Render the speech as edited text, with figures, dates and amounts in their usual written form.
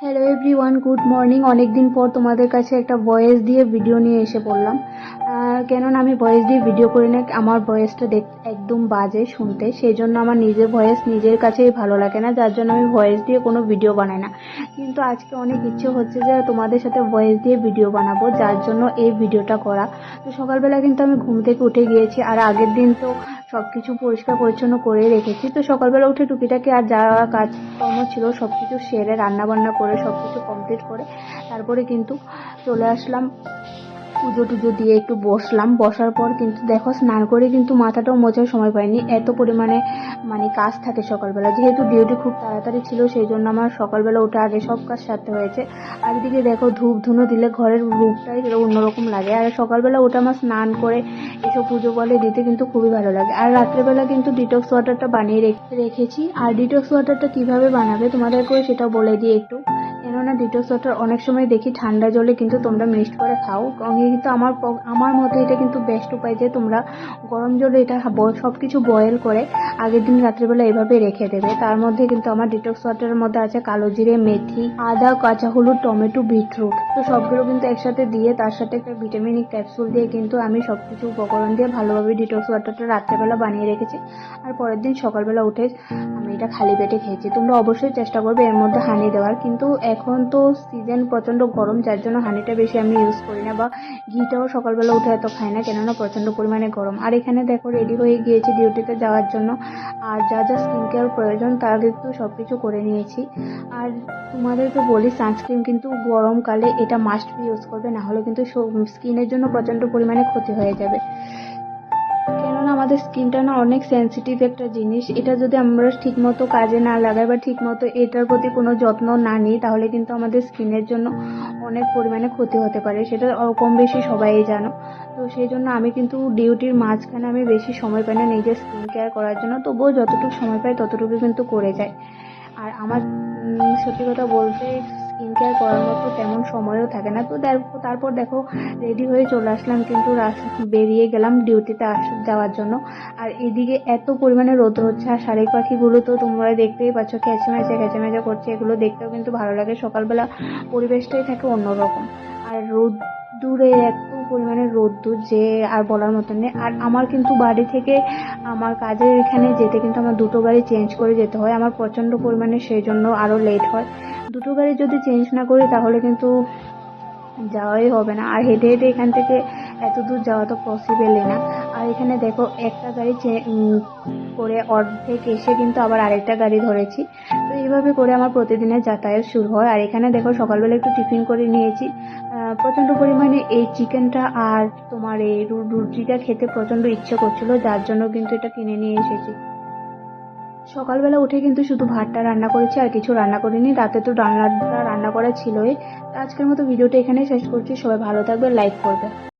Hello everyone, good morning. অনেক দিন পর তোমাদের কাছে একটা ভয়েস দিয়ে ভিডিও নিয়ে এসে পড়লাম। কেননা আমি ভয়েস দিয়ে ভিডিও করি না, আমার ভয়েসটা একদম বাজে শুনতে, সেই জন্য আমার নিজের ভয়েস নিজের কাছেই ভালো লাগে না, যার জন্য আমি ভয়েস দিয়ে কোনো ভিডিও বানাই না। কিন্তু আজকে অনেক ইচ্ছে হচ্ছে যে তোমাদের সাথে ভয়েস দিয়ে ভিডিও বানাবো, যার জন্য এই ভিডিওটা করা। তো সকালবেলা কিন্তু আমি ঘুম থেকে উঠে গিয়েছি, আর আগের দিন তো সবকিছু পরিষ্কার পরিচ্ছন্ন করে রেখেছি। তো সকালবেলা উঠে টুকিটাকি আর যা কাজকর্ম ছিল সবকিছু সেরে রান্না বান্না করে সবকিছু কমপ্লিট করে তারপরে কিন্তু চলে আসলাম, পুজো টুজো দিয়ে একটু বসলাম। বসার পর কিন্তু দেখো স্নান করে কিন্তু মাথাটাও মোছার সময় পাইনি, এত পরিমাণে কাজ থাকে সকালবেলা। যেহেতু ডিউটি খুব তাড়াতাড়ি ছিল, সেই জন্য আমার সকালবেলা উঠে আগে সব কাজ সারতে হয়েছে। আর এদিকে দেখো ধূপ ধুনো দিলে ঘরের রূপটাই অন্যরকম লাগে। আর সকালবেলা উঠে আমার স্নান করে এসব পুজো বলে দিতে কিন্তু খুবই ভালো লাগে। আর রাত্রেবেলা কিন্তু ডিটক্স ওয়াটারটা বানিয়ে রেখেছি। আর ডিটক্স ওয়াটারটা কিভাবে বানাবে তোমাদেরকে সেটা বলে দিই একটু। কেননা ডিটক্স ওয়াটার অনেক সময় দেখি ঠান্ডা জলে কিন্তু তোমরা মিক্সড করে খাও, কিন্তু আমার মতে এটা কিন্তু বেস্ট উপায় যে তোমরা গরম জলে এটা সব কিছু বয়েল করে আগের দিন রাত্রিবেলা এভাবে রেখে দেবে। তার মধ্যে কিন্তু আমার ডিটক্স ওয়াটারের মধ্যে আছে কালো জিরে, মেথি, আদা, কাঁচা হলুদ, টমেটো, বিটরুট। তো সবগুলো কিন্তু একসাথে দিয়ে তার সাথে একটা ভিটামিন ক্যাপসুল দিয়ে কিন্তু আমি সবকিছু উপকরণ দিয়ে ভালোভাবে ডিটক্স ওয়াটারটা রাত্রেবেলা বানিয়ে রেখেছি। আর পরের দিন সকালবেলা উঠে আমি এটা খালি পেটে খেয়েছি। তোমরা অবশ্যই চেষ্টা করবে এর মধ্যে হানি দেওয়ার, কিন্তু এখন তো সিজন প্রচণ্ড গরম, যার জন্য হানিটা বেশি আমি ইউজ করি না, বা ঘিটাও সকালবেলা উঠে এত খাই না, কেননা প্রচণ্ড পরিমাণে গরম। আর এখানে দেখো রেডি হয়ে গিয়েছি ডিউটিতে যাওয়ার জন্য। আর যা যা স্কিন কেয়ার প্রয়োজন তা কিন্তু সব কিছু করে নিয়েছি। আর তোমাদেরকে বলি, সানস্ক্রিন কিন্তু গরমকালে এটা মাস্ট বি ইউজ করবে, না হলে কিন্তু স্কিনের জন্য প্রচণ্ড পরিমাণে ক্ষতি হয়ে যাবে। কেননা আমাদের স্কিনটা না অনেক সেন্সিটিভ একটা জিনিস, এটা যদি আমরা ঠিকমতো কাজে না লাগাই বা ঠিকমতো এটার প্রতি কোনো যত্ন না নিই, তাহলে কিন্তু আমাদের স্কিনের জন্য অনেক পরিমাণে ক্ষতি হতে পারে, সেটা কম বেশি সবাই জানো। তো সেই জন্য আমি কিন্তু ডিউটির মাঝখানে আমি বেশি সময় পাই না নিজের স্কিন কেয়ার করার জন্য, তবুও যতটুকু সময় পাই ততটুকু কিন্তু করে যাই। আর আমার সত্যি কথা বলতে স্কিন কেয়ার করার মতো তেমন সময়ও থাকে না। তো তারপর দেখো রেডি হয়ে চলে আসলাম, কিন্তু বেরিয়ে গেলাম ডিউটিতে যাওয়ার জন্য। আর এদিকে এত পরিমাণে রোদ হচ্ছে, আর শালিক পাখিগুলো তো তোমরা দেখতেই পাচ্ছ খেঁচেমেচে করছে, এগুলো দেখতেও কিন্তু ভালো লাগে। সকালবেলা পরিবেশটাই থাকে অন্যরকম। আর রোদ্দুরে এত পরিমাণে রোদ্দুর যে আর বলার মতো নেই। আর আমার কিন্তু বাড়ি থেকে আমার কাজের এখানে যেতে কিন্তু আমার দুটো গাড়ি চেঞ্জ করে যেতে হয়, আমার প্রচণ্ড পরিমাণে, সেই জন্য আরও লেট হয়। দুটো গাড়ি যদি চেঞ্জ না করি তাহলে কিন্তু যাওয়াই হবে না, আর হেঁটে হেঁটে এখান থেকে এত দূর যাওয়া তো পসিবলই না। আর এখানে দেখো একটা গাড়ি করে অর্ধেক এসে কিন্তু আবার আরেকটা গাড়ি ধরেছি। তো এইভাবে করে আমার প্রতিদিনের যাতায়াত শুরু হয়। আর এখানে দেখো সকালবেলা একটু টিফিন করে নিয়েছি। প্রচণ্ড পরিমাণে এই চিকেনটা আর তোমার এই রুটিটা খেতে প্রচণ্ড ইচ্ছে করছিল, যার জন্য কিন্তু এটা কিনে নিয়ে এসেছি। সকালবেলা উঠে কিন্তু শুধু ভাতটা রান্না করেছি, আর কিছু রান্না করিনি। রাতে তো রান্না করা ছিলই। আজকের মতো ভিডিওটা এখানেই শেষ করছি। সবাই ভালো থাকবে, লাইক করবে।